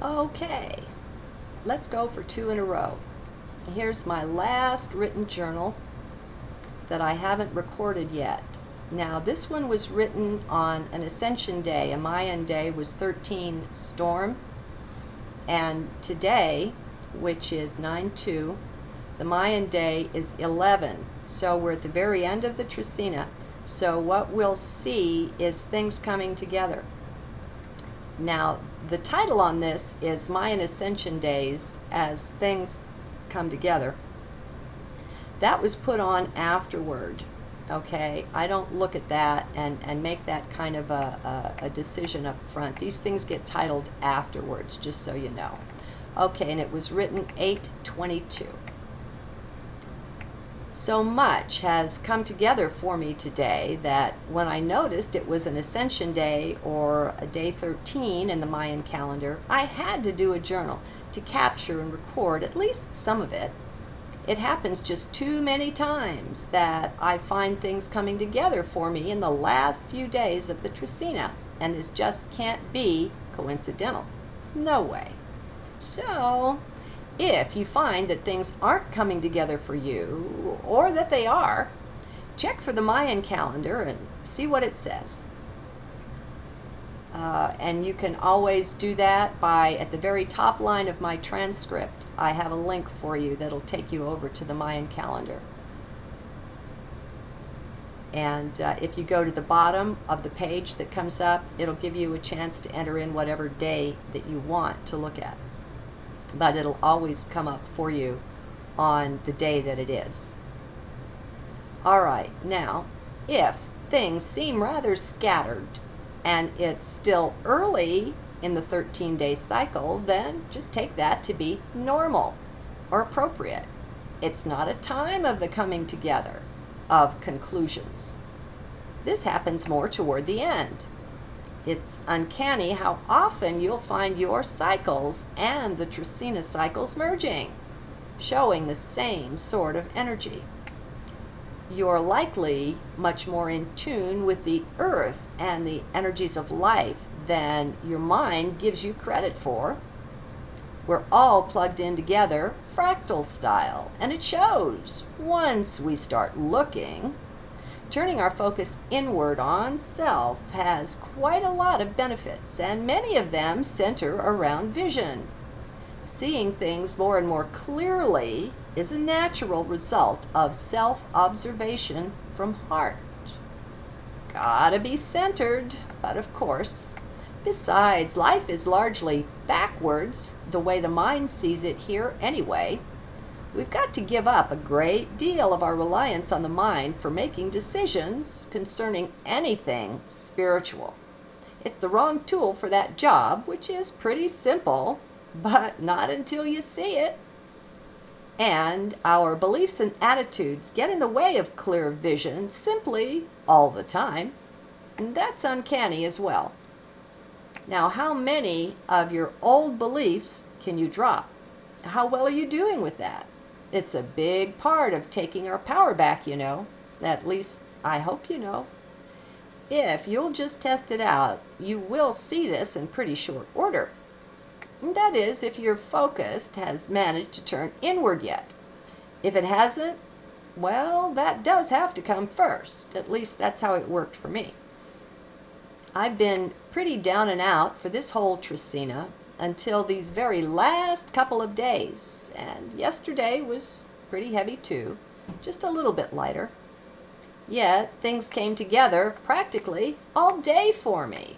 Okay, let's go for 2 in a row. Here's my last written journal that I haven't recorded yet. Now, this one was written on an Ascension day. A Mayan day was 13 storm, and today, which is 9/2, the Mayan day is 11. So we're at the very end of the Trecena. So what we'll see is things coming together. Now, the title on this is Mayan Ascension Days as Things Come Together. That was put on afterward, okay? I don't look at that and make that kind of a decision up front. These things get titled afterwards, just so you know. Okay, and it was written 8/22. So much has come together for me today that when I noticed it was an Ascension day or a day 13 in the Mayan calendar, I had to do a journal to capture and record at least some of it. It happens just too many times that I find things coming together for me in the last few days of the Trecena, and this just can't be coincidental. No way. So, if you find that things aren't coming together for you, or that they are, check for the Mayan calendar and see what it says. And you can always do that by, at the very top line of my transcript, I have a link for you that'll take you over to the Mayan calendar. And if you go to the bottom of the page that comes up, it'll give you a chance to enter in whatever day that you want to look at. But it'll always come up for you on the day that it is. All right, now, if things seem rather scattered and it's still early in the 13-day cycle, then just take that to be normal or appropriate. It's not a time of the coming together of conclusions. This happens more toward the end. It's uncanny how often you'll find your cycles and the Trecena cycles merging, showing the same sort of energy. You're likely much more in tune with the earth and the energies of life than your mind gives you credit for. We're all plugged in together, fractal style, and it shows once we start looking. Turning our focus inward on self has quite a lot of benefits, and many of them center around vision. Seeing things more and more clearly is a natural result of self-observation from heart. Gotta be centered, but of course. Besides, life is largely backwards, the way the mind sees it here anyway. We've got to give up a great deal of our reliance on the mind for making decisions concerning anything spiritual. It's the wrong tool for that job, which is pretty simple, but not until you see it. And our beliefs and attitudes get in the way of clear vision simply all the time, and that's uncanny as well. Now, how many of your old beliefs can you drop? How well are you doing with that? It's a big part of taking our power back, you know. At least, I hope you know. If you'll just test it out, you will see this in pretty short order. That is, if your focus has managed to turn inward yet. If it hasn't, well, that does have to come first. At least that's how it worked for me. I've been pretty down and out for this whole Trecena until these very last couple of days. And yesterday was pretty heavy too, just a little bit lighter. Yet things came together practically all day for me.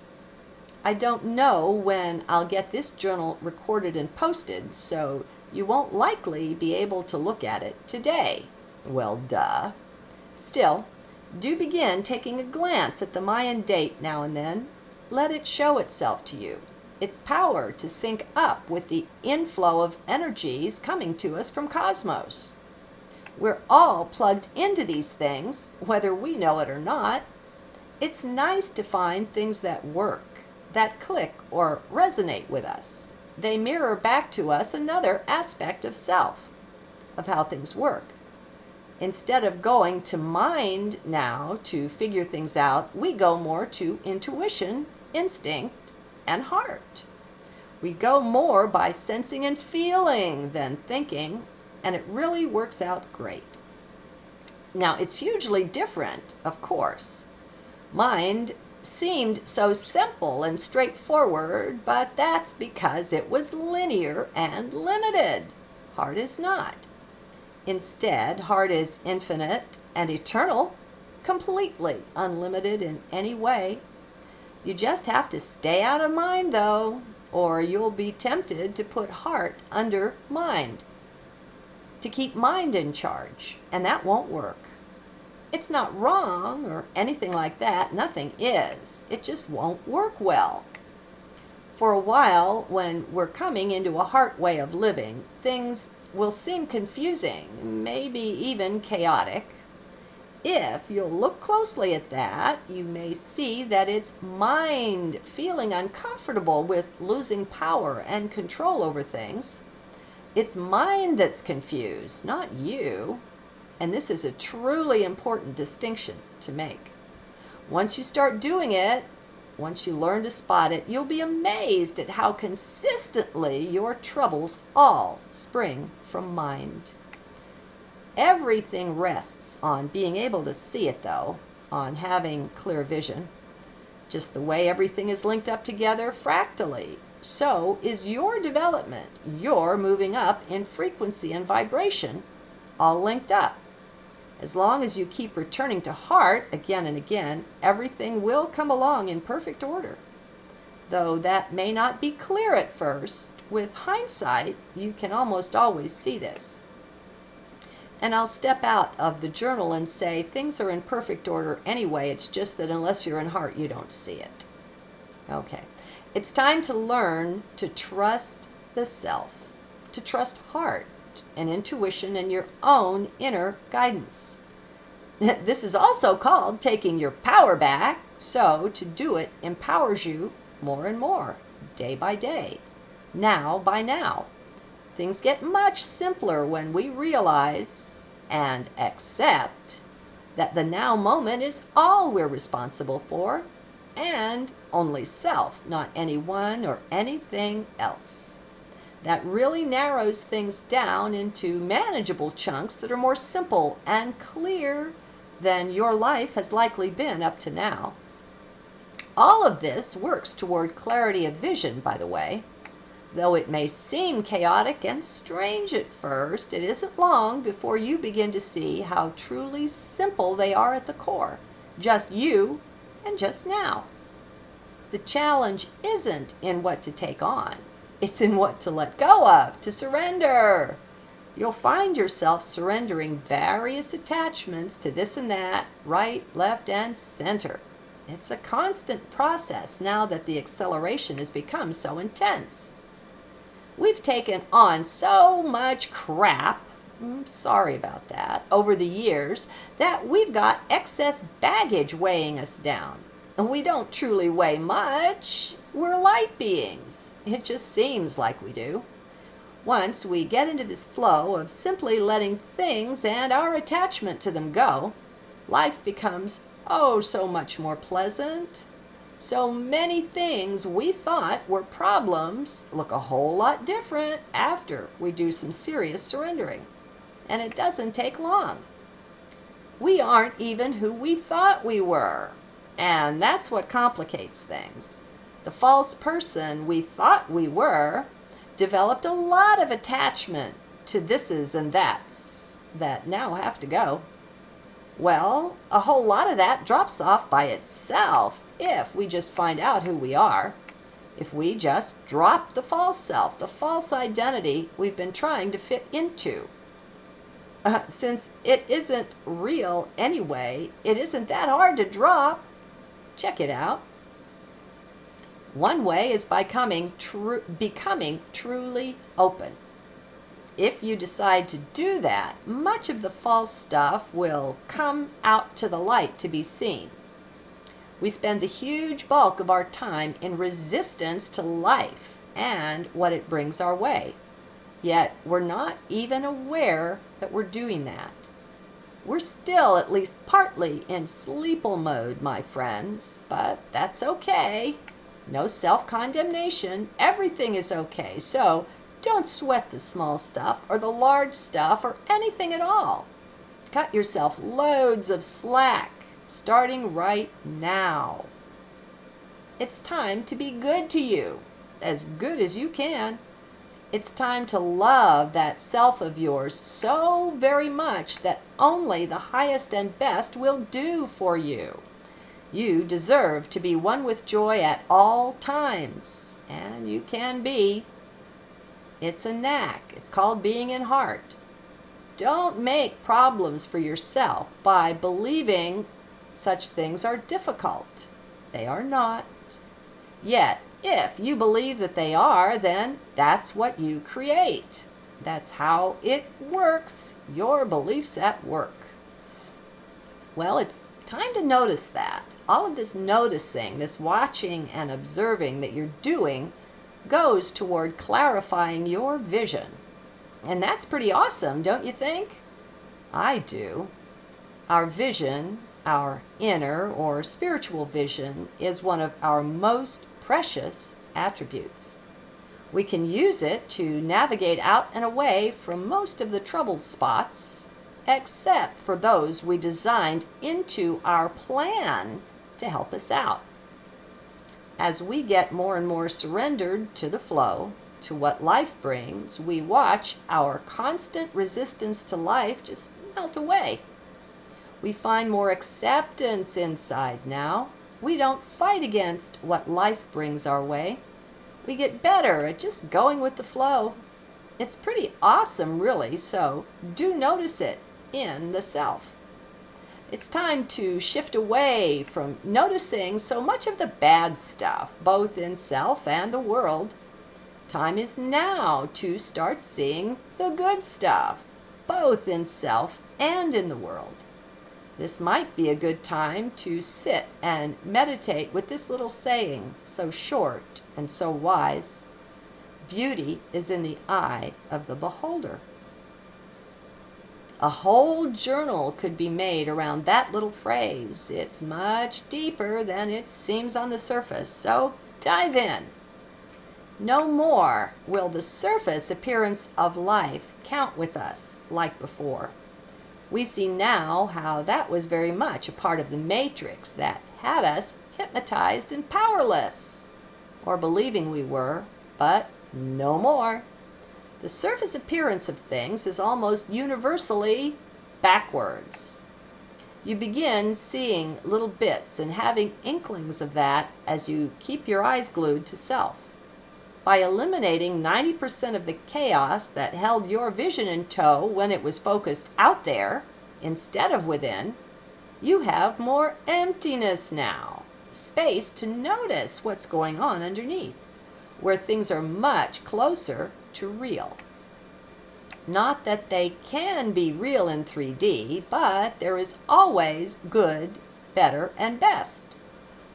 I don't know when I'll get this journal recorded and posted, so you won't likely be able to look at it today. Well, duh. Still, do begin taking a glance at the Mayan date now and then. Let it show itself to you. Its power to sync up with the inflow of energies coming to us from cosmos. We're all plugged into these things, whether we know it or not. It's nice to find things that work, that click or resonate with us. They mirror back to us another aspect of self, of how things work. Instead of going to mind now to figure things out, we go more to intuition, instinct, and heart. We go more by sensing and feeling than thinking, and it really works out great. Now, it's hugely different, of course. Mind seemed so simple and straightforward, but that's because it was linear and limited. Heart is not. Instead, heart is infinite and eternal, completely unlimited in any way. You just have to stay out of mind, though, or you'll be tempted to put heart under mind, to keep mind in charge, and that won't work. It's not wrong or anything like that. Nothing is. It just won't work well. For a while, when we're coming into a heart way of living, things will seem confusing, maybe even chaotic. If you'll look closely at that, you may see that it's mind feeling uncomfortable with losing power and control over things. It's mind that's confused, not you. And this is a truly important distinction to make. Once you start doing it, once you learn to spot it, you'll be amazed at how consistently your troubles all spring from mind. Everything rests on being able to see it, though, on having clear vision. Just the way everything is linked up together fractally, so is your development. You're moving up in frequency and vibration, all linked up. As long as you keep returning to heart again and again, everything will come along in perfect order. Though that may not be clear at first, with hindsight, you can almost always see this. And I'll step out of the journal and say things are in perfect order anyway, it's just that unless you're in heart, you don't see it. Okay, it's time to learn to trust the self, to trust heart and intuition and your own inner guidance. This is also called taking your power back, so to do it empowers you more and more, day by day, now by now. Things get much simpler when we realize and accept that the now moment is all we're responsible for, and only self, not anyone or anything else. That really narrows things down into manageable chunks that are more simple and clear than your life has likely been up to now. All of this works toward clarity of vision, by the way. Though it may seem chaotic and strange at first, it isn't long before you begin to see how truly simple they are at the core. Just you and just now. The challenge isn't in what to take on. It's in what to let go of, to surrender. You'll find yourself surrendering various attachments to this and that, right, left, and center. It's a constant process now that the acceleration has become so intense. We've taken on so much crap, I'm sorry about that, over the years that we've got excess baggage weighing us down. And we don't truly weigh much. We're light beings. It just seems like we do. Once we get into this flow of simply letting things and our attachment to them go, life becomes oh so much more pleasant. So many things we thought were problems look a whole lot different after we do some serious surrendering. And it doesn't take long. We aren't even who we thought we were. And that's what complicates things. The false person we thought we were developed a lot of attachment to thises and that's that now have to go. Well, a whole lot of that drops off by itself if we just find out who we are. If we just drop the false self, the false identity we've been trying to fit into. Since it isn't real anyway, it isn't that hard to drop. Check it out. One way is by becoming truly open. If you decide to do that, much of the false stuff will come out to the light to be seen. We spend the huge bulk of our time in resistance to life and what it brings our way. Yet we're not even aware that we're doing that. We're still at least partly in sleeple mode, my friends, but that's okay. No self-condemnation. Everything is okay. So don't sweat the small stuff or the large stuff or anything at all. Cut yourself loads of slack, starting right now. It's time to be good to you, as good as you can. It's time to love that self of yours so very much that only the highest and best will do for you. You deserve to be one with joy at all times, and you can be. It's a knack. It's called being in heart. Don't make problems for yourself by believing such things are difficult. They are not. Yet, if you believe that they are, then that's what you create. That's how it works. Your beliefs at work. Well, it's time to notice that. All of this noticing, this watching and observing that you're doing goes toward clarifying your vision. And that's pretty awesome, don't you think? I do. Our vision, our inner or spiritual vision, is one of our most precious attributes. We can use it to navigate out and away from most of the trouble spots, except for those we designed into our plan to help us out. As we get more and more surrendered to the flow, to what life brings, we watch our constant resistance to life just melt away. We find more acceptance inside now. We don't fight against what life brings our way. We get better at just going with the flow. It's pretty awesome, really, so do notice it in the self. It's time to shift away from noticing so much of the bad stuff, both in self and the world. Time is now to start seeing the good stuff, both in self and in the world. This might be a good time to sit and meditate with this little saying, so short and so wise. Beauty is in the eye of the beholder. A whole journal could be made around that little phrase. It's much deeper than it seems on the surface, so dive in. No more will the surface appearance of life count with us like before. We see now how that was very much a part of the matrix that had us hypnotized and powerless, or believing we were, but no more. The surface appearance of things is almost universally backwards. You begin seeing little bits and having inklings of that as you keep your eyes glued to self. By eliminating 90% of the chaos that held your vision in tow when it was focused out there instead of within, you have more emptiness now, space to notice what's going on underneath, where things are much closer to real. Not that they can be real in 3D, but there is always good, better, and best,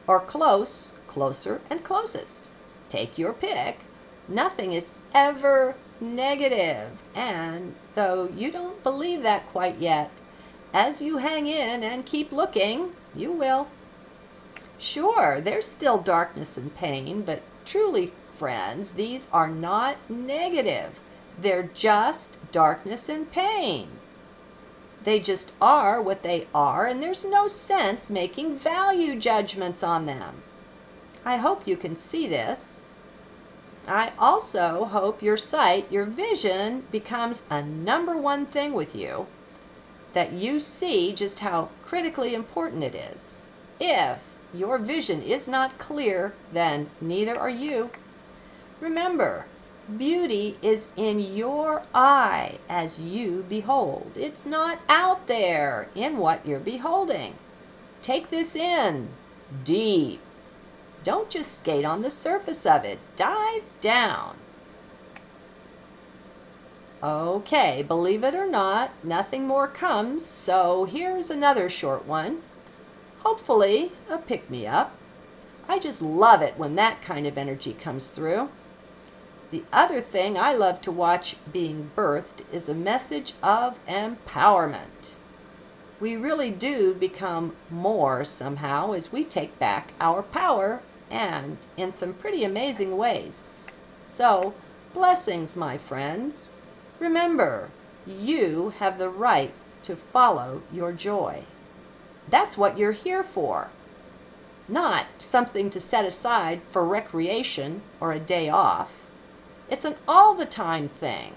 or close, closer, and closest. Take your pick. Nothing is ever negative, and though you don't believe that quite yet, as you hang in and keep looking, you will. Sure, there's still darkness and pain, but truly, friends, these are not negative. They're just darkness and pain. They just are what they are, and there's no sense making value judgments on them. I hope you can see this. I also hope your sight, your vision, becomes a #1 thing with you, that you see just how critically important it is. If your vision is not clear, then neither are you. Remember, beauty is in your eye as you behold. It's not out there in what you're beholding. Take this in deep. Don't just skate on the surface of it. Dive down. Okay, believe it or not, nothing more comes, so here's another short one. Hopefully, a pick-me-up. I just love it when that kind of energy comes through. The other thing I love to watch being birthed is a message of empowerment. We really do become more somehow as we take back our power and in some pretty amazing ways. So, blessings, my friends. Remember, you have the right to follow your joy. That's what you're here for. Not something to set aside for recreation or a day off. It's an all-the-time thing.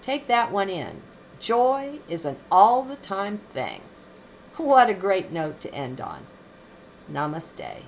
Take that one in. Joy is an all-the-time thing. What a great note to end on. Namaste.